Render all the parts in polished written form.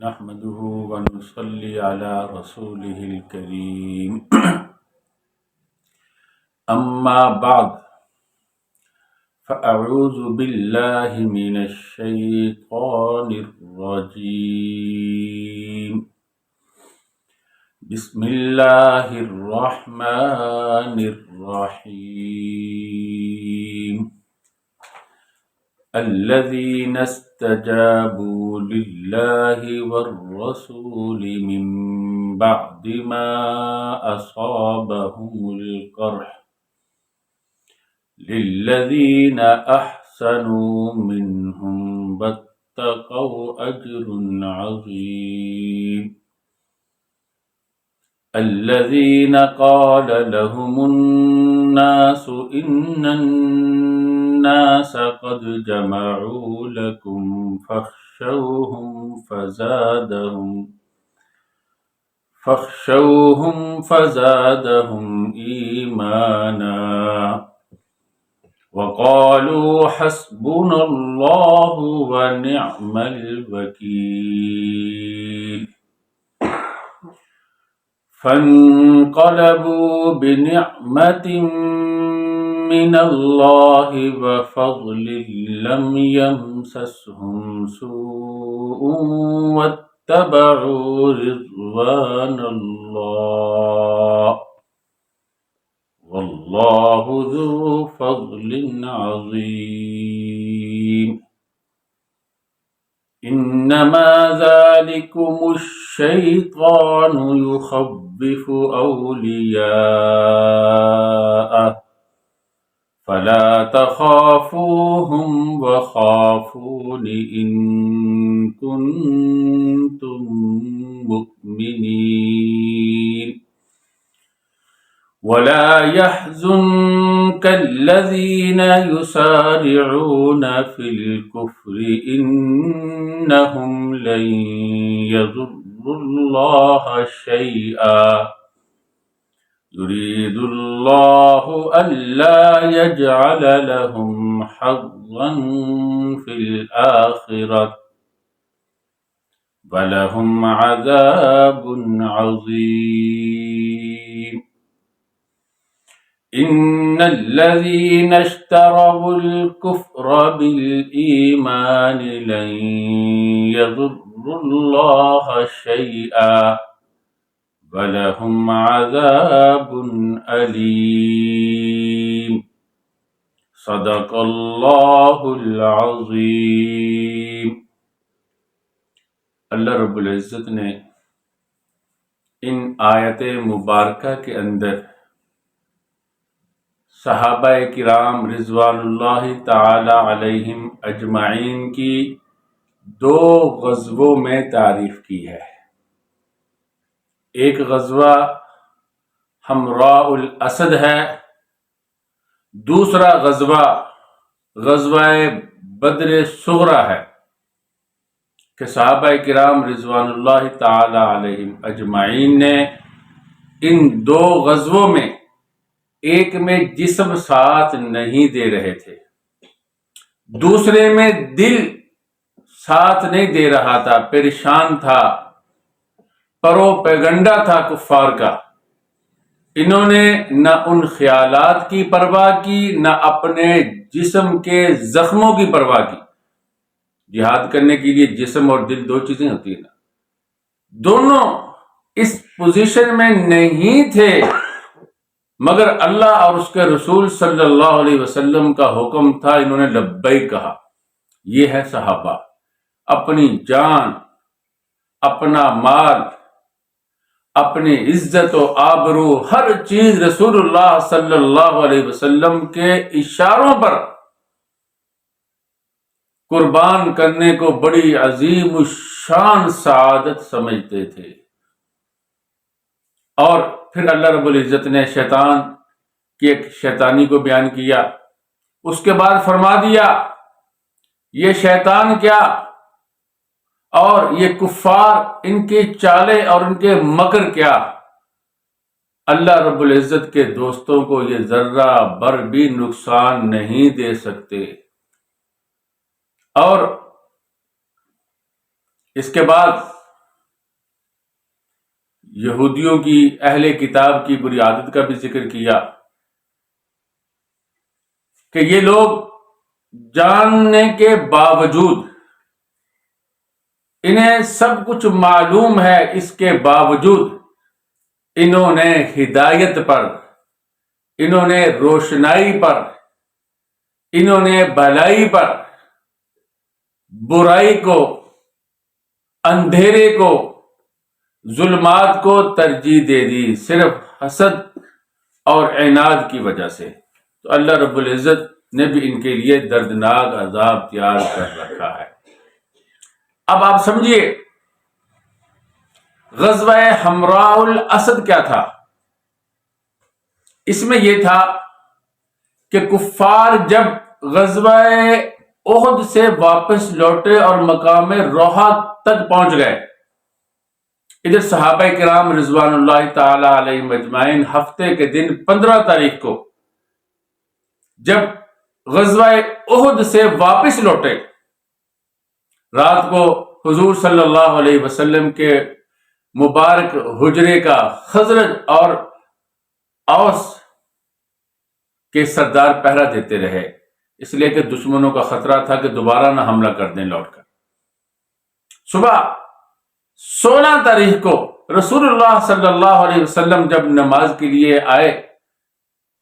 نحمده ونصلي على رسوله الكريم أما بعد فأعوذ بالله من الشيطان الرجيم بسم الله الرحمن الرحيم الذين استجابوا لله والرسول من بعد ما أصابهم القرح للذين أحسنوا منهم واتقوا أجر عظيم الذين قال لهم الناس إن الناس قد جمعوا لكم فاخشوهم فزادهم إيمانا وقالوا حسبنا الله ونعم الوكيل فانقلبوا بنعمة من الله وفضل لم يمسسهم سوء واتبعوا رضوان الله والله ذو فضل عظيم إنما ذلكم الشيطان يخوف أولياءه فلا تخافوهم وخافون إن كنتم مؤمنين ولا يحزنك الذين يسارعون في الكفر إنهم لن يضروا الله شيئا يريد الله ألا يجعل لهم حظا في الآخرة ولهم عذاب عظيم إن الذين اشتروا الكفر بالإيمان لن يضروا الله شيئا ولهم عذاب أليم صدق اللہ العظیم۔ اللہ رب العزت نے ان آیت مبارکہ کے اندر صحابہ کرام رضوان اللہ تعالی علیہم اجمعین کی دو غزووں میں تعریف کی ہے۔ ایک غزوہ حمراء الاسد ہے، دوسرا غزوہ بدر صغریٰ ہے کہ صحابہ کرام رضوان اللہ تعالی علیہم اجمعین نے ان دو غزووں میں ایک میں جسم ساتھ نہیں دے رہے تھے، دوسرے میں دل ساتھ نہیں دے رہا تھا، پریشان تھا، پروپیگنڈا تھا کفار کا۔ انہوں نے نہ ان خیالات کی پرواہ کی، نہ اپنے جسم کے زخموں کی پرواہ کی۔ جہاد کرنے کے لیے جسم اور دل دو چیزیں ہوتی ہیں نا، دونوں اس پوزیشن میں نہیں تھے، مگر اللہ اور اس کے رسول صلی اللہ علیہ وسلم کا حکم تھا، انہوں نے لبیک کہا۔ یہ ہے صحابہ، اپنی جان، اپنا مال، اپنی عزت و آبرو، ہر چیز رسول اللہ صلی اللہ علیہ وسلم کے اشاروں پر قربان کرنے کو بڑی عظیم الشان سعادت سمجھتے تھے۔ اور پھر اللہ رب العزت نے شیطان کی ایک شیطانی کو بیان کیا، اس کے بعد فرما دیا یہ شیطان کیا اور یہ کفار، ان کی چالیں اور ان کے مکر کیا۔ اللہ رب العزت کے دوستوں کو یہ ذرہ بر بھی نقصان نہیں دے سکتے۔ اور اس کے بعد یہودیوں کی، اہل کتاب کی بری عادت کا بھی ذکر کیا کہ یہ لوگ جاننے کے باوجود، انہیں سب کچھ معلوم ہے، اس کے باوجود انہوں نے ہدایت پر، انہوں نے روشنائی پر، انہوں نے بھلائی پر برائی کو، اندھیرے کو، ظلمات کو ترجیح دے دی، صرف حسد اور عناد کی وجہ سے۔ تو اللہ رب العزت نے بھی ان کے لیے دردناک عذاب تیار کر رکھا ہے۔ اب آپ سمجھیے غزوہ حمراء الاسد کیا تھا؟ اس میں یہ تھا کہ کفار جب غزوہ احد سے واپس لوٹے اور مقام روحہ تک پہنچ گئے، ادھر صحابہ کرام رضوان اللہ تعالی علیہم اجمعین ہفتے کے دن 15 تاریخ کو جب غزوہ احد سے واپس لوٹے، رات کو حضور صلی اللہ علیہ وسلم کے مبارک حجرے کا خزرج اور اوس کے سردار پہرا دیتے رہے، اس لیے کہ دشمنوں کا خطرہ تھا کہ دوبارہ نہ حملہ کر دیں لوٹ کر۔ صبح 16 تاریخ کو رسول اللہ صلی اللہ علیہ وسلم جب نماز کے لیے آئے،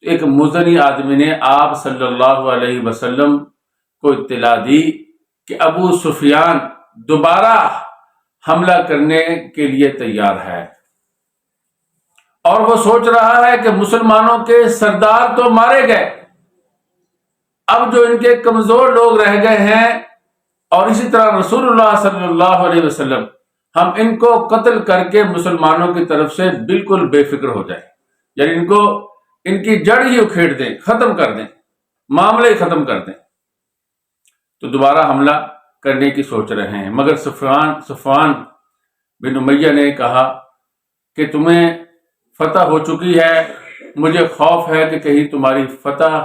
ایک مزنی آدمی نے آپ صلی اللہ علیہ وسلم کو اطلاع دی کہ ابو سفیان دوبارہ حملہ کرنے کے لیے تیار ہے، اور وہ سوچ رہا ہے کہ مسلمانوں کے سردار تو مارے گئے، اب جو ان کے کمزور لوگ رہ گئے ہیں، اور اسی طرح رسول اللہ صلی اللہ علیہ وسلم، ہم ان کو قتل کر کے مسلمانوں کی طرف سے بالکل بے فکر ہو جائے، یعنی ان کی جڑ ہی اکھیڑ دیں، ختم کر دیں، معاملے ختم کر دیں۔ تو دوبارہ حملہ کرنے کی سوچ رہے ہیں، مگر صفوان بن امیہ نے کہا کہ تمہیں فتح ہو چکی ہے، مجھے خوف ہے کہ کہیں تمہاری فتح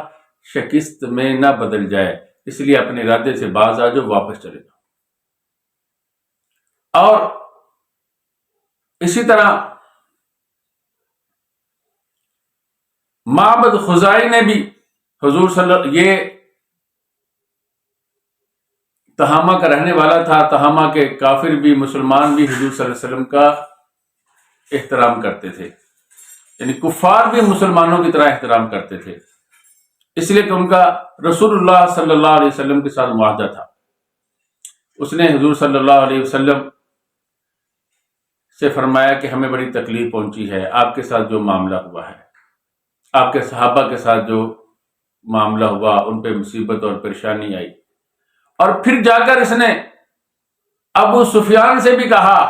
شکست میں نہ بدل جائے، اس لیے اپنے ارادے سے باز آ جاؤ، واپس چلے جاؤ۔ اور اسی طرح معبد خزائی نے بھی حضور یہ تہامہ کا رہنے والا تھا، تہامہ کے کافر بھی، مسلمان بھی حضور صلی اللہ علیہ وسلم کا احترام کرتے تھے، یعنی کفار بھی مسلمانوں کی طرح احترام کرتے تھے، اس لیے کہ ان کا رسول اللہ صلی اللہ علیہ وسلم کے ساتھ معاہدہ تھا۔ اس نے حضور صلی اللہ علیہ وسلم سے فرمایا کہ ہمیں بڑی تکلیف پہنچی ہے، آپ کے ساتھ جو معاملہ ہوا ہے، آپ کے صحابہ کے ساتھ جو معاملہ ہوا، ان پہ مصیبت اور پریشانی آئی۔ اور پھر جا کر اس نے ابو سفیان سے بھی کہا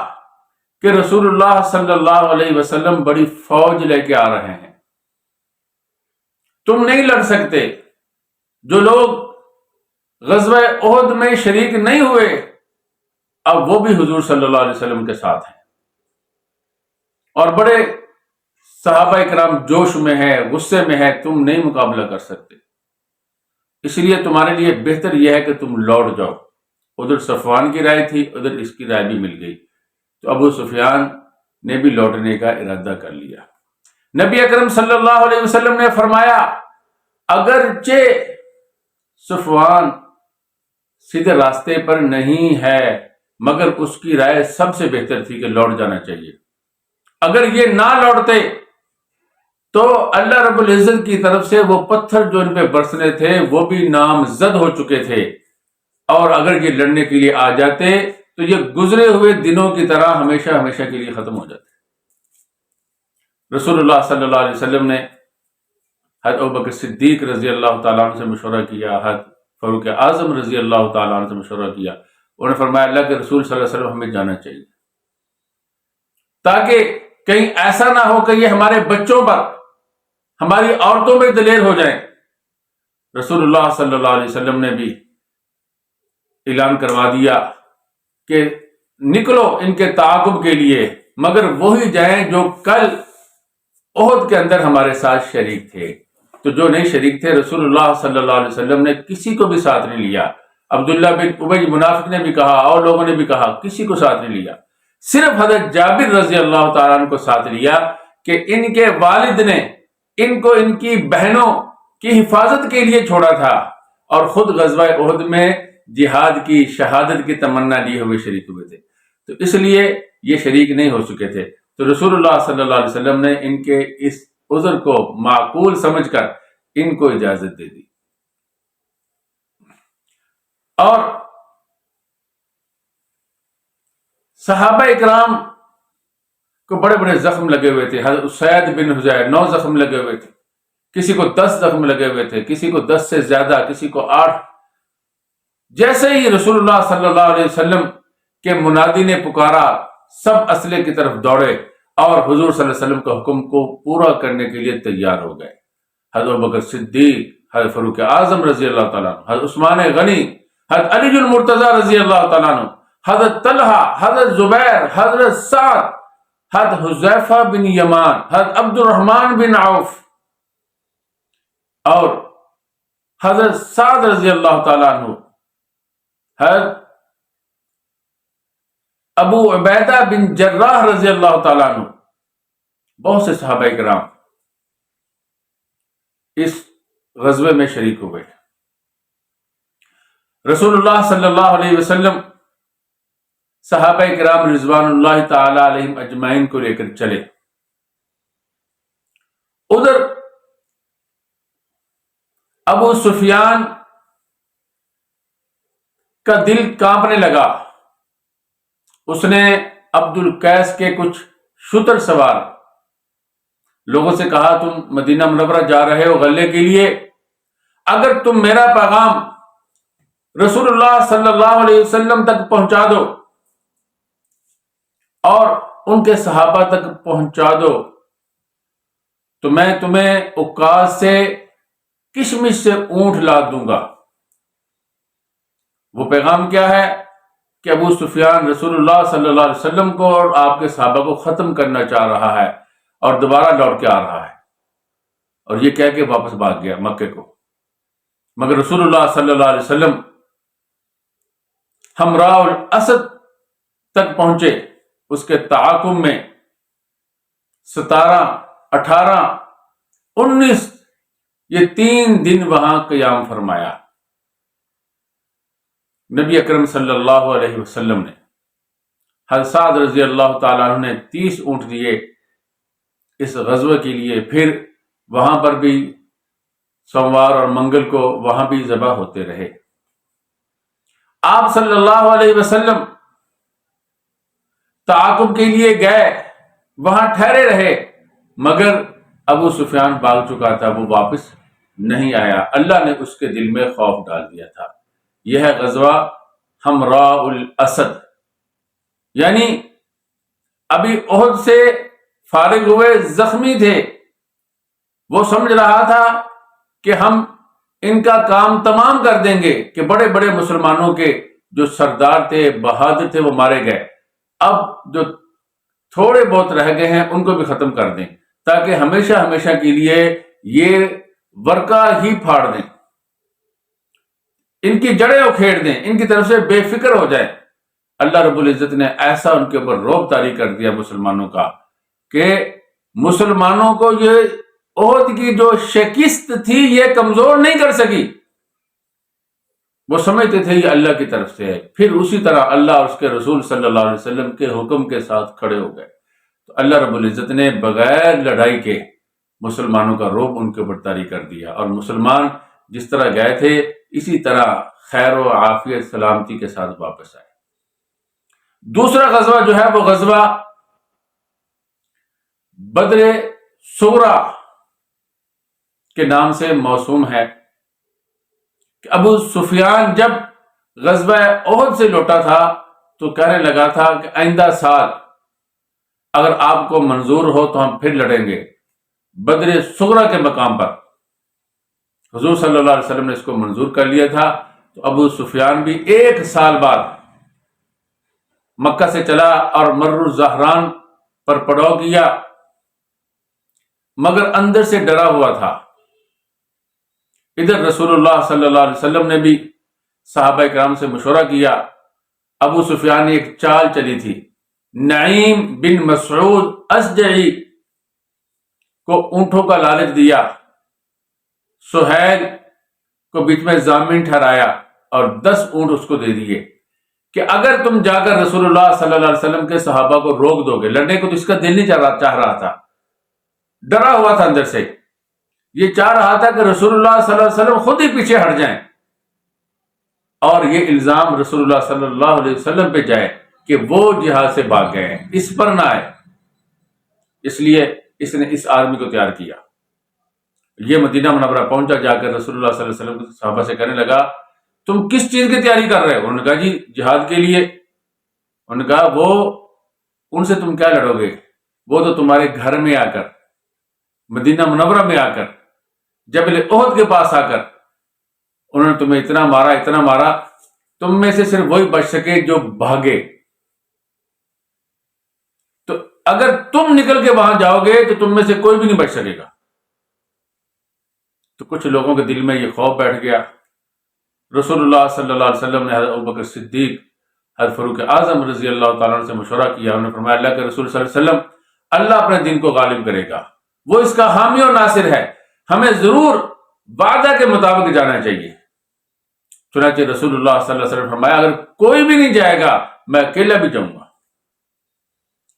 کہ رسول اللہ صلی اللہ علیہ وسلم بڑی فوج لے کے آ رہے ہیں، تم نہیں لڑ سکتے۔ جو لوگ غزوہ احد میں شریک نہیں ہوئے، اب وہ بھی حضور صلی اللہ علیہ وسلم کے ساتھ ہیں، اور بڑے صحابہ کرام جوش میں ہے، غصے میں ہے، تم نہیں مقابلہ کر سکتے، اس لیے تمہارے لیے بہتر یہ ہے کہ تم لوٹ جاؤ۔ ادھر صفوان کی رائے تھی، ادھر اس کی رائے بھی مل گئی، تو ابو سفیان نے بھی لوٹنے کا ارادہ کر لیا۔ نبی اکرم صلی اللہ علیہ وسلم نے فرمایا اگرچہ صفوان سیدھے راستے پر نہیں ہے، مگر اس کی رائے سب سے بہتر تھی کہ لوٹ جانا چاہیے۔ اگر یہ نہ لوٹتے تو اللہ رب العزت کی طرف سے وہ پتھر جو ان پہ برسنے تھے وہ بھی نامزد ہو چکے تھے، اور اگر یہ لڑنے کے لیے آ جاتے تو یہ گزرے ہوئے دنوں کی طرح ہمیشہ ہمیشہ کے لیے ختم ہو جاتے۔ رسول اللہ صلی اللہ علیہ وسلم نے حضرت ابوبکر صدیق رضی اللہ تعالیٰ عنہ سے مشورہ کیا، حضرت فاروق اعظم رضی اللہ تعالیٰ عنہ سے مشورہ کیا، انہوں نے فرمایا اللہ کے رسول صلی اللہ علیہ وسلم ہمیں جانا چاہیے، تاکہ کہیں ایسا نہ ہو کہ یہ ہمارے بچوں پر، ہماری عورتوں میں دلیر ہو جائیں۔ رسول اللہ صلی اللہ علیہ وسلم نے بھی اعلان کروا دیا کہ نکلو ان کے تعاقب کے لیے، مگر وہی جائیں جو کل احد کے اندر ہمارے ساتھ شریک تھے۔ تو جو نہیں شریک تھے، رسول اللہ صلی اللہ علیہ وسلم نے کسی کو بھی ساتھ نہیں لیا۔ عبداللہ بن ابی منافق نے بھی کہا اور لوگوں نے بھی کہا، کسی کو ساتھ نہیں لیا، صرف حضرت جابر رضی اللہ تعالیٰ عنہ کو ساتھ لیا کہ ان کے والد نے ان کو ان کی بہنوں کی حفاظت کے لیے چھوڑا تھا، اور خود غزوہ احد میں جہاد کی شہادت کی تمنا لیے ہوئے شریک ہوئے تھے، تو اس لیے یہ شریک نہیں ہو چکے تھے۔ تو رسول اللہ صلی اللہ علیہ وسلم نے ان کے اس عذر کو معقول سمجھ کر ان کو اجازت دے دی۔ اور صحابہ اکرام کو بڑے بڑے زخم لگے ہوئے تھے۔ حضرت اسید بن حضیر 9 زخم لگے ہوئے تھے، کسی کو 10 زخم لگے ہوئے تھے، کسی کو 10 سے زیادہ، کسی کو 8۔ جیسے ہی رسول اللہ صلی اللہ علیہ وسلم کے منادی نے پکارا، سب اسلحے کی طرف دوڑے اور حضور صلی اللہ علیہ وسلم کے حکم کو پورا کرنے کے لیے تیار ہو گئے۔ حضرت ابوبکر صدیق، حضرت فاروق اعظم رضی اللہ تعالیٰ عنہ، حضرت عثمان غنی، حضرت علی المرتضی رضی اللہ تعالیٰ عنہ، حضرت طلحہ، حضرت زبیر، حضرت سعد، حضرت حذیفہ بن یمان، حضرت عبد الرحمن بن عوف، اور حضرت سعد رضی اللہ تعالیٰ عنہ، حضرت ابو عبیدہ بن جراح رضی اللہ تعالیٰ عنہ، بہت سے صحابہ کرام اس غزوے میں شریک ہوئے۔ رسول اللہ صلی اللہ علیہ وسلم صحابہ کرام رضوان اللہ تعالی علیہم اجمعین کو لے کر چلے۔ ادھر ابو سفیان کا دل کانپنے لگا، اس نے عبد القیس کے کچھ شتر سوار لوگوں سے کہا، تم مدینہ منورہ جا رہے ہو غلے کے لیے، اگر تم میرا پیغام رسول اللہ صلی اللہ علیہ وسلم تک پہنچا دو اور ان کے صحابہ تک پہنچا دو تو میں تمہیں عکاظ سے کشمش سے اونٹ لا دوں گا۔ وہ پیغام کیا ہے کہ ابو سفیان رسول اللہ صلی اللہ علیہ وسلم کو اور آپ کے صحابہ کو ختم کرنا چاہ رہا ہے اور دوبارہ لوٹ کے آ رہا ہے، اور یہ کہہ کے واپس بھاگ گیا مکے کو۔ مگر رسول اللہ صلی اللہ علیہ وسلم حمراء الاسد تک پہنچے، اس کے تعاقب میں 17، 18، 19 یہ 3 دن وہاں قیام فرمایا۔ نبی اکرم صلی اللہ علیہ وسلم نے حضرت سعد رضی اللہ تعالیٰ عنہ نے 30 اونٹ دیے اس غزوے کے لیے۔ پھر وہاں پر بھی سوموار اور منگل کو وہاں بھی ذبح ہوتے رہے۔ آپ صلی اللہ علیہ وسلم تعاقب کے لیے گئے، وہاں ٹھہرے رہے، مگر ابو سفیان بھاگ چکا تھا، وہ واپس نہیں آیا۔ اللہ نے اس کے دل میں خوف ڈال دیا تھا۔ یہ ہے غزوہ حمراء الاسد، یعنی ابھی احد سے فارغ ہوئے، زخمی تھے، وہ سمجھ رہا تھا کہ ہم ان کا کام تمام کر دیں گے، کہ بڑے بڑے مسلمانوں کے جو سردار تھے، بہادر تھے، وہ مارے گئے، اب جو تھوڑے بہت رہ گئے ہیں ان کو بھی ختم کر دیں، تاکہ ہمیشہ ہمیشہ کے لیے یہ ورقہ ہی پھاڑ دیں، ان کی جڑیں اکھیڑ دیں، ان کی طرف سے بے فکر ہو جائیں۔ اللہ رب العزت نے ایسا ان کے اوپر رعب طاری کر دیا مسلمانوں کا کہ مسلمانوں کو یہ احد کی جو شکست تھی یہ کمزور نہیں کر سکی۔ وہ سمجھتے تھے یہ اللہ کی طرف سے ہے۔ پھر اسی طرح اللہ اور اس کے رسول صلی اللہ علیہ وسلم کے حکم کے ساتھ کھڑے ہو گئے، تو اللہ رب العزت نے بغیر لڑائی کے مسلمانوں کا رعب ان کے اوپر طاری کر دیا، اور مسلمان جس طرح گئے تھے اسی طرح خیر و عافیت سلامتی کے ساتھ واپس آئے۔ دوسرا غزوہ جو ہے وہ غزوہ بدر صغریٰ کے نام سے موسوم ہے۔ کہ ابو سفیان جب غزوہ احد سے لوٹا تھا تو کہنے لگا تھا کہ آئندہ سال اگر آپ کو منظور ہو تو ہم پھر لڑیں گے بدر صغریٰ کے مقام پر۔ حضور صلی اللہ علیہ وسلم نے اس کو منظور کر لیا تھا، تو ابو سفیان بھی 1 سال بعد مکہ سے چلا اور مر الزہران پر پڑاؤ کیا، مگر اندر سے ڈرا ہوا تھا۔ ادھر رسول اللہ صلی اللہ علیہ وسلم نے بھی صحابہ کرام سے مشورہ کیا۔ ابو سفیان نے ایک چال چلی تھی، نعیم بن مسعود اشجعی کو اونٹوں کا لالچ دیا، سہیل کو بیچ میں ضامن ٹھہرایا اور 10 اونٹ اس کو دے دیے کہ اگر تم جا کر رسول اللہ صلی اللہ علیہ وسلم کے صحابہ کو روک دو گے، لڑنے کو تو اس کا دل نہیں چاہ رہا تھا، ڈرا ہوا تھا اندر سے، یہ چاہ رہا تھا کہ رسول اللہ صلی اللہ علیہ وسلم خود ہی پیچھے ہٹ جائیں اور یہ الزام رسول اللہ صلی اللہ علیہ وسلم پہ جائے کہ وہ جہاد سے بھاگ گئے ہیں، اس پر نہ آئے۔ اس لیے اس نے اس آرمی کو تیار کیا۔ یہ مدینہ منورہ پہنچا، جا کر رسول اللہ صلی اللہ علیہ وسلم کے صحابہ سے کہنے لگا تم کس چیز کی تیاری کر رہے ہو؟ انہوں نے کہا جی جہاد کے لیے۔ انہوں نے کہا وہ ان سے تم کیا لڑو گے، وہ تو تمہارے گھر میں آ کر، مدینہ منورہ میں آ کر، جبل احد کے پاس آ کر انہوں نے تمہیں اتنا مارا، تم میں سے صرف وہی بچ سکے جو بھاگے۔ تو اگر تم نکل کے وہاں جاؤ گے تو تم میں سے کوئی بھی نہیں بچ سکے گا۔ تو کچھ لوگوں کے دل میں یہ خوف بیٹھ گیا۔ رسول اللہ صلی اللہ علیہ وسلم نے حضرت ابوبکر صدیق، حضرت فاروق اعظم رضی اللہ تعالیٰ عنہ سے مشورہ کیا۔ انہوں نے فرمایا اللہ کے رسول صلی اللہ علیہ وسلم، اللہ اپنے دین کو غالب کرے گا، وہ اس کا حامی اور ناصر ہے، ہمیں ضرور وعدہ کے مطابق جانا چاہیے۔ چنانچہ رسول اللہ صلی اللہ علیہ وسلم نے فرمایا اگر کوئی بھی نہیں جائے گا میں اکیلا بھی جاؤں گا۔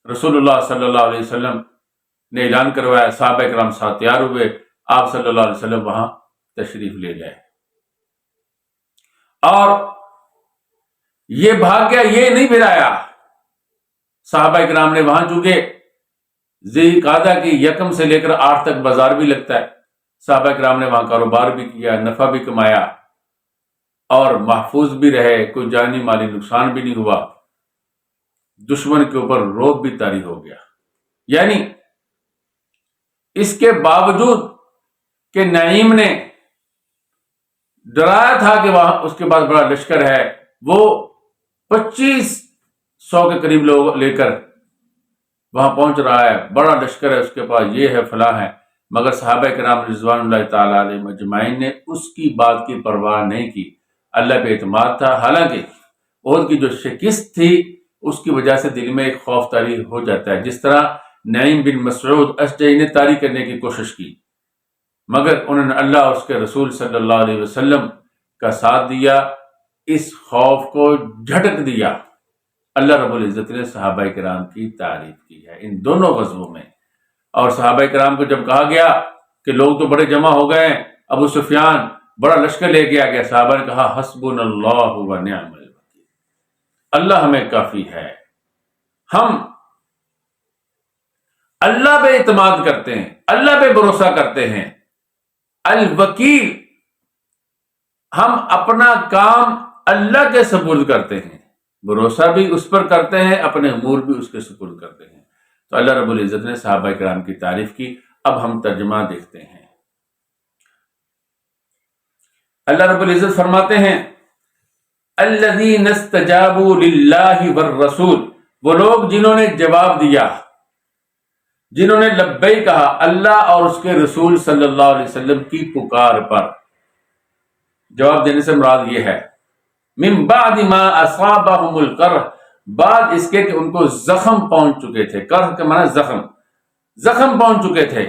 رسول اللہ صلی اللہ علیہ وسلم نے اعلان کروایا، صحابہ کرام ساتھ تیار ہوئے، آپ صلی اللہ علیہ وسلم وہاں تشریف لے گئے اور یہ بھاگ گیا، یہ نہیں پھر آیا۔ صحابہ کرام نے وہاں، چونکہ ذی قعدہ کی یکم سے لے کر 8 تک بازار بھی لگتا ہے، صحابہ کرام نے وہاں کاروبار بھی کیا، نفع بھی کمایا اور محفوظ بھی رہے، کوئی جانی مالی نقصان بھی نہیں ہوا، دشمن کے اوپر رعب بھی طاری ہو گیا۔ یعنی اس کے باوجود کہ نعیم نے ڈرایا تھا کہ وہاں اس کے پاس بڑا لشکر ہے، وہ 2500 کے قریب لوگ لے کر وہاں پہنچ رہا ہے، بڑا لشکر ہے اس کے پاس، یہ ہے فلاں ہے، مگر صحابہ کرام رضوان اللہ تعالیٰ علیہ اجمعین نے اس کی بات کی پرواہ نہیں کی، اللہ پہ اعتماد تھا۔ حالانکہ احد کی جو شکست تھی اس کی وجہ سے دل میں ایک خوف طاری ہو جاتا ہے، جس طرح نعیم بن مسعود اشجعی نے طاری کرنے کی کوشش کی، مگر انہوں نے اللہ اور اس کے رسول صلی اللہ علیہ وسلم کا ساتھ دیا، اس خوف کو جھٹک دیا۔ اللہ رب العزت نے صحابہ کرام کی تعریف کی ہے ان دونوں غزووں میں۔ اور صحابہ کرام کو جب کہا گیا کہ لوگ تو بڑے جمع ہو گئے ہیں، ابو سفیان بڑا لشکر لے کے آ گیا، صحابہ نے کہا حسبنا اللہ و نعم الوکیل، اللہ ہمیں کافی ہے، ہم اللہ پہ اعتماد کرتے ہیں، اللہ پہ بھروسہ کرتے ہیں۔ الوکیل، ہم اپنا کام اللہ کے سپرد کرتے ہیں، بھروسہ بھی اس پر کرتے ہیں، اپنے امور بھی اس کے سپرد کرتے ہیں۔ تو اللہ رب العزت نے صحابہ کرام کی تعریف کی۔ اب ہم ترجمہ دیکھتے ہیں۔ اللہ رب العزت فرماتے ہیں الذین استجابوا للہ والرسول، وہ لوگ جنہوں نے جواب دیا، جنہوں نے لبیک کہا اللہ اور اس کے رسول صلی اللہ علیہ وسلم کی پکار پر۔ جواب دینے سے مراد یہ ہے من بعد ما اصابہم القرح، بعد اس کے کہ ان کو زخم پہنچ چکے تھے، قرح کا معنی زخم پہنچ چکے تھے۔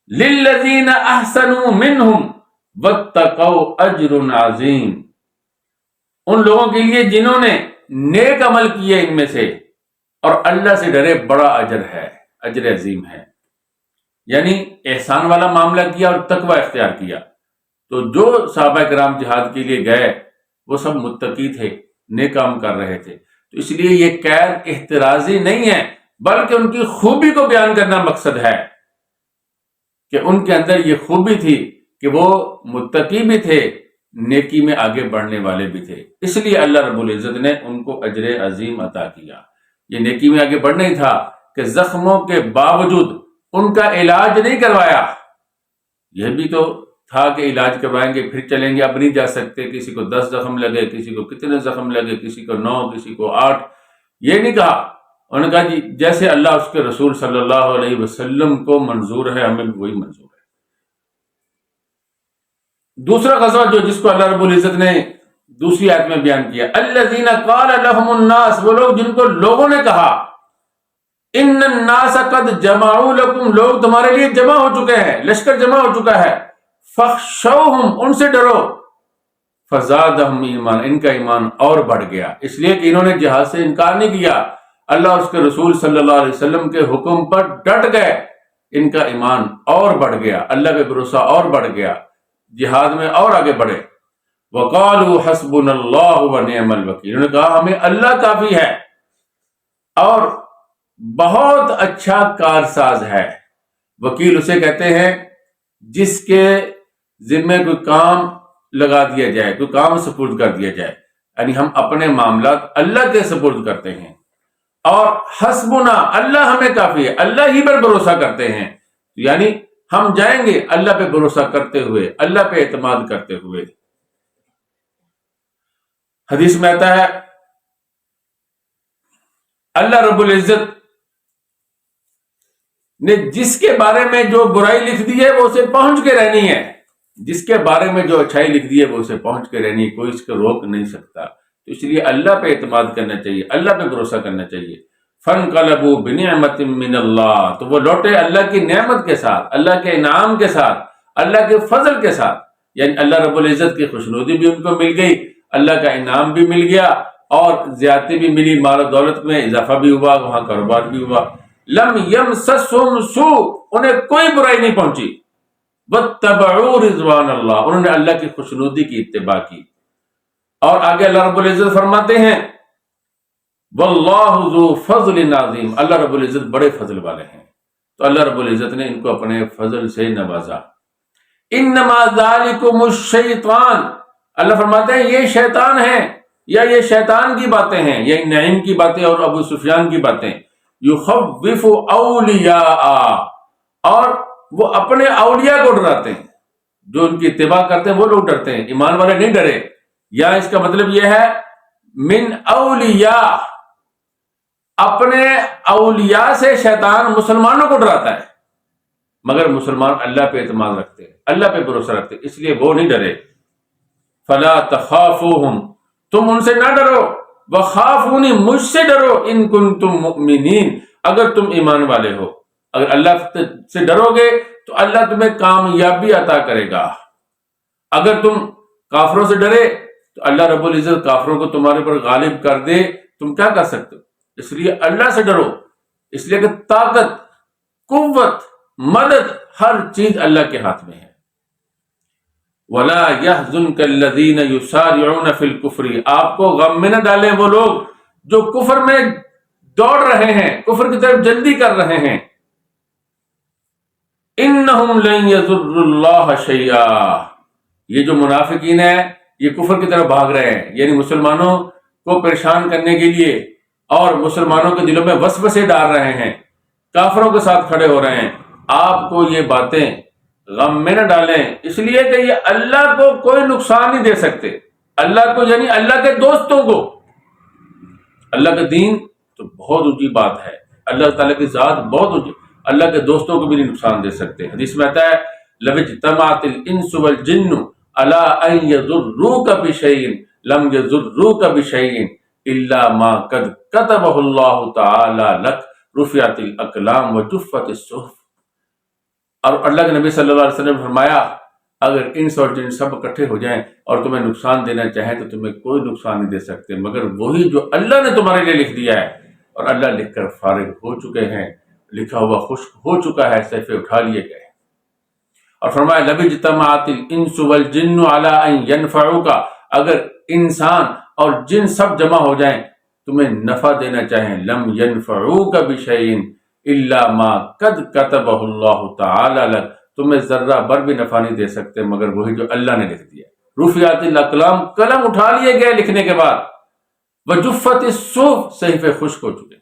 للذین احسنوا منہم واتقوا اجر عظیم، ان لوگوں کے لیے جنہوں نے نیک عمل کیے ان میں سے اور اللہ سے ڈرے، بڑا اجر ہے، اجر عظیم ہے۔ یعنی احسان والا معاملہ کیا اور تقوی اختیار کیا۔ تو جو صحابہ کرام جہاد کے لیے گئے وہ سب متقی تھے، نیک کام کر رہے تھے، تو اس لیے یہ قید احترازی نہیں ہے، بلکہ ان کی خوبی کو بیان کرنا مقصد ہے کہ ان کے اندر یہ خوبی تھی کہ وہ متقی بھی تھے، نیکی میں آگے بڑھنے والے بھی تھے، اس لیے اللہ رب العزت نے ان کو اجر عظیم عطا کیا۔ یہ نیکی میں آگے بڑھنا ہی تھا کہ زخموں کے باوجود ان کا علاج نہیں کروایا۔ یہ بھی تو تھا کہ علاج کروائیں گے پھر چلیں گے، اب نہیں جا سکتے، کسی کو 10 زخم لگے، کسی کو کتنے زخم لگے، کسی کو 9، کسی کو 8، یہ نہیں کہا۔ انہوں نے کہا جی جیسے اللہ اس کے رسول صلی اللہ علیہ وسلم کو منظور ہے ہمیں بھی وہی منظور ہے۔ دوسرا غزوہ جو جس کو اللہ رب العزت نے دوسری آیت میں بیان کیا، الذین قال لهم الناس، وہ لوگ جن کو لوگوں نے کہا، ان الناس قد جمعوا لکم، لوگ تمہارے لیے جمع ہو چکے ہیں، لشکر جمع ہو چکا ہے، فخشوہم، ان سے ڈرو، فزادہم ایمان، ان کا ایمان اور بڑھ گیا، اس لیے کہ انہوں نے جہاد سے انکار نہیں کیا، اللہ اور اس کے رسول صلی اللہ علیہ وسلم کے حکم پر ڈٹ گئے، ان کا ایمان اور بڑھ گیا، اللہ پہ بھروسہ اور بڑھ گیا، جہاد میں اور آگے بڑھے۔ وقالوا حسبنا اللہ ونعم الوکیل، انہوں نے کہا ہمیں اللہ کافی ہے اور بہت اچھا کارساز ہے۔ وکیل اسے کہتے ہیں جس کے ذمے کوئی کام لگا دیا جائے، کوئی کام سپرد کر دیا جائے، یعنی ہم اپنے معاملات اللہ کے سپرد کرتے ہیں، اور حسبنا، اللہ ہمیں کافی ہے، اللہ ہی پر بھروسہ کرتے ہیں، یعنی ہم جائیں گے اللہ پہ بھروسہ کرتے ہوئے، اللہ پہ اعتماد کرتے ہوئے۔ حدیث میں آتا ہے اللہ رب العزت نے جس کے بارے میں جو برائی لکھ دی ہے وہ اسے پہنچ کے رہنی ہے، جس کے بارے میں جو اچھائی لکھ دی ہے وہ اسے پہنچ کے رہنی ہے، کوئی اس کو روک نہیں سکتا، تو اس لیے اللہ پہ اعتماد کرنا چاہیے، اللہ پہ بھروسہ کرنا چاہیے۔ فانقلبوا بنعمت من اللہ، تو وہ لوٹے اللہ کی نعمت کے ساتھ، اللہ کے انعام کے ساتھ، اللہ کے فضل کے ساتھ، یعنی اللہ رب العزت کی خوشنودی بھی ان کو مل گئی، اللہ کا انعام بھی مل گیا، اور زیادتی بھی ملی، مال و دولت میں اضافہ بھی ہوا، وہاں کاروبار بھی ہوا۔ لم یمسسہم سوء، انہیں کوئی برائی نہیں پہنچی، واتبعوا رضوان اللہ، انہوں نے اللہ کی خوشنودی کی اتباع کی۔ اور آگے اللہ رب العزت فرماتے ہیں واللہ ذو فضل عظیم، اللہ رب العزت بڑے فضل والے ہیں، تو اللہ رب العزت نے ان کو اپنے فضل سے نوازا۔ انما ذالکم الشیطان، اللہ فرماتے ہیں یہ شیطان ہے، یا یہ شیطان کی باتیں ہیں، یہ نعیم کی باتیں اور ابو سفیان کی باتیں، یخوف اولیاء، اور وہ اپنے اولیاء کو ڈراتے ہیں، جو ان کی اتباع کرتے ہیں وہ لوگ ڈرتے ہیں، ایمان والے نہیں ڈرے۔ یا اس کا مطلب یہ ہے من اولیاء، اپنے اولیاء سے شیطان مسلمانوں کو ڈراتا ہے، مگر مسلمان اللہ پہ اعتماد رکھتے ہیں، اللہ پہ بھروسہ رکھتے ہیں، اس لیے وہ نہیں ڈرے۔ فلا تخافوہم، تم ان سے نہ ڈرو، وخافونی، مجھ سے ڈرو، ان کنتم مؤمنین، اگر تم ایمان والے ہو۔ اگر اللہ سے ڈرو گے تو اللہ تمہیں کامیابی عطا کرے گا۔ اگر تم کافروں سے ڈرے تو اللہ رب العزت کافروں کو تمہارے پر غالب کر دے، تم کیا کر سکتے ہو؟ اس لیے اللہ سے ڈرو، اس لیے کہ طاقت، قوت، مدد، ہر چیز اللہ کے ہاتھ میں ہے۔ وَلَا يَحْزُنْكَ الَّذِينَ يُسَارِعُونَ فِي الْكُفْرِ، آپ کو غم میں نہ ڈالیں وہ لوگ جو کفر میں دوڑ رہے ہیں، کفر کی طرف جلدی کر رہے ہیں۔ إِنَّهُمْ لَن يَضُرُّوا اللَّهَ شَيْئًا، یہ جو منافقین ہیں یہ کفر کی طرف بھاگ رہے ہیں، یعنی مسلمانوں کو پریشان کرنے کے لیے اور مسلمانوں کے دلوں میں وسوسے ڈال رہے ہیں، کافروں کے ساتھ کھڑے ہو رہے ہیں۔ آپ کو یہ باتیں غم میں نہ ڈالیں، اس لیے کہ یہ اللہ کو کوئی نقصان نہیں دے سکتے، اللہ کو یعنی اللہ کے دوستوں کو۔ اللہ کا دین تو بہت اونچی بات ہے، اللہ تعالیٰ کی ذات بہت اونچی، اللہ کے دوستوں کو بھی نہیں نقصان دے سکتے۔ حدیث میں آتا ہے لَوِ اجْتَمَعَتِ الْإِنسُ وَالْجِنُّ عَلَىٰ أَن يَضُرُّوكَ بِشَيْءٍ لَمْ يَضُرُّوكَ بِشَيْءٍ إِلَّا مَا قَدْ كَتَبَهُ اللَّهُ تَعَالَىٰ لَكَ رُفِعَتِ الْأَقْلَامُ وَجُفَّتِ الصُّحُفُ۔ اور اللہ کے نبی صلی اللہ علیہ وسلم نے فرمایا اگر انس اور جن سب اکٹھے ہو جائیں اور تمہیں نقصان دینا چاہیں تو تمہیں کوئی نقصان نہیں دے سکتے مگر وہی جو اللہ نے تمہارے لیے لکھ دیا ہے، اور اللہ لکھ کر فارغ ہو چکے ہیں، لکھا ہوا خشک ہو چکا ہے، صحیفے اٹھا لیے گئے۔ اور فرمایا لَوِ اجْتَمَعَتِ الْإِنسُ وَالْجِنُّ عَلَىٰ أَن يَنفَعُوكَ، اگر انسان اور جن سب جمع ہو جائیں تمہیں نفع دینا چاہیں، لَمْ يَنفَعُوكَ بِشَيْءٍ إِلَّا مَا قَدْ كَتَبَهُ اللَّهُ تَعَالَىٰ لَكَ، تمہیں ذرہ بھر بھی نفع نہیں دے سکتے مگر وہی جو اللہ نے لکھ دیا۔ رفعت الاقلام، قلم اٹھا لیے گئے لکھنے کے بعد، وجفت الصحف، صحیفے خشک ہو چکے،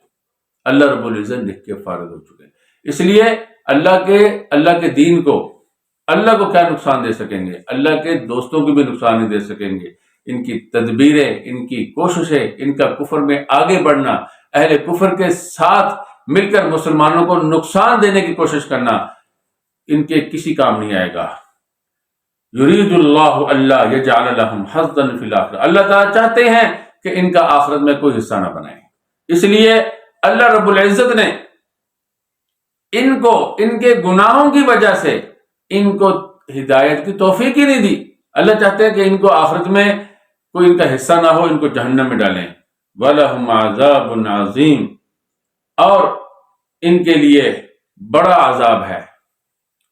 اللہ رب العزت لکھ کے فارغ ہو چکے۔ اس لیے اللہ کے دین کو اللہ کو کیا نقصان دے سکیں گے، اللہ کے دوستوں کو بھی نقصان نہیں دے سکیں گے۔ ان کی تدبیریں، ان کی کوششیں، ان کا کفر میں آگے بڑھنا، اہل کفر کے ساتھ مل کر مسلمانوں کو نقصان دینے کی کوشش کرنا، ان کے کسی کام نہیں آئے گا۔ یرید اللہ اللہ یجعل لہم حظا فی الآخرہ، اللہ تعالیٰ چاہتے ہیں کہ ان کا آخرت میں کوئی حصہ نہ بنائیں، اس لیے اللہ رب العزت نے ان کو ان کے گناہوں کی وجہ سے ان کو ہدایت کی توفیق ہی نہیں دی۔ اللہ چاہتے ہیں کہ ان کو آخرت میں کوئی ان کا حصہ نہ ہو، ان کو جہنم میں ڈالیں۔ وَلَهُمْ عَذَابٌ عَظِيمٌ، اور ان کے لیے بڑا عذاب ہے۔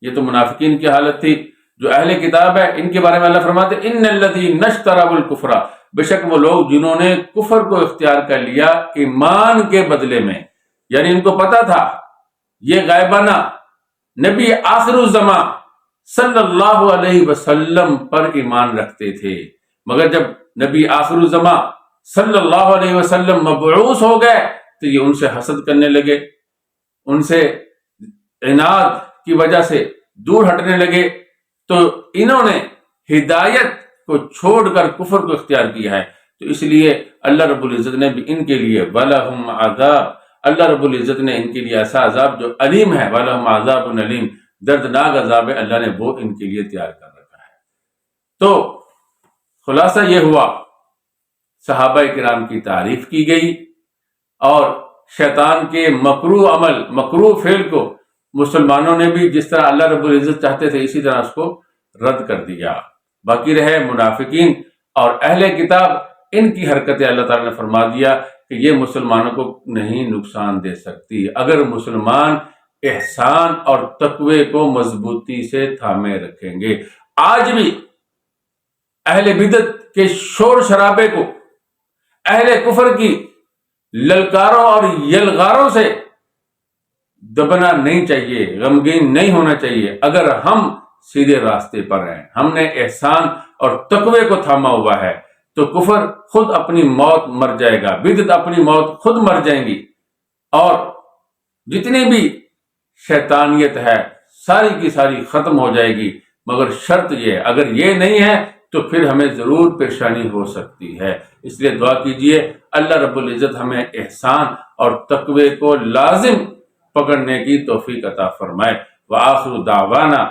یہ تو منافقین کی حالت تھی۔ جو اہل کتاب ہے ان کے بارے میں اللہ فرماتے ہیں ان الذین اشتروا الکفر، بے شک وہ لوگ جنہوں نے کفر کو اختیار کر لیا ایمان کے بدلے میں، یعنی ان کو پتا تھا یہ غائبانہ نبی آخر الزمان صلی اللہ علیہ وسلم پر ایمان رکھتے تھے، مگر جب نبی آخر الزمان صلی اللہ علیہ وسلم مبعوث ہو گئے تو یہ ان سے حسد کرنے لگے، ان سے عناد کی وجہ سے دور ہٹنے لگے، تو انہوں نے ہدایت کو چھوڑ کر کفر کو اختیار کیا ہے۔ تو اس لیے اللہ رب العزت نے بھی ان کے لیے وَلَهُمْ عَذَابٌ، اللہ رب العزت نے ان کے لیے ایسا عذاب جو علیم ہے، وَلَهُمْ عَذَابٌ علیم، دردناک عذاب ہے، اللہ نے وہ ان کے لیے تیار کر رکھا ہے۔ تو خلاصہ یہ ہوا، صحابہ کرام کی تعریف کی گئی اور شیطان کے مکروہ عمل، مکروہ فعل کو مسلمانوں نے بھی جس طرح اللہ رب العزت چاہتے تھے اسی طرح اس کو رد کر دیا۔ باقی رہے منافقین اور اہل کتاب، ان کی حرکتیں اللہ تعالیٰ نے فرما دیا کہ یہ مسلمانوں کو نہیں نقصان دے سکتی اگر مسلمان احسان اور تقوی کو مضبوطی سے تھامے رکھیں گے۔ آج بھی اہل بدعت کے شور شرابے کو، اہل کفر کی للکاروں اور یلغاروں سے دبنا نہیں چاہیے، غمگین نہیں ہونا چاہیے۔ اگر ہم سیدھے راستے پر ہیں، ہم نے احسان اور تقوی کو تھاما ہوا ہے، تو کفر خود اپنی موت مر جائے گا، بدعت اپنی موت خود مر جائیں گی، اور جتنی بھی شیطانیت ہے ساری کی ساری ختم ہو جائے گی۔ مگر شرط یہ، اگر یہ نہیں ہے تو پھر ہمیں ضرور پریشانی ہو سکتی ہے۔ اس لیے دعا کیجئے اللہ رب العزت ہمیں احسان اور تقوی کو لازم پکڑنے کی توفیق عطا فرمائے۔ وآخر دعوانا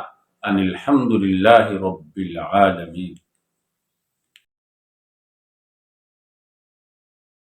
ان الحمد للہ رب العالمین۔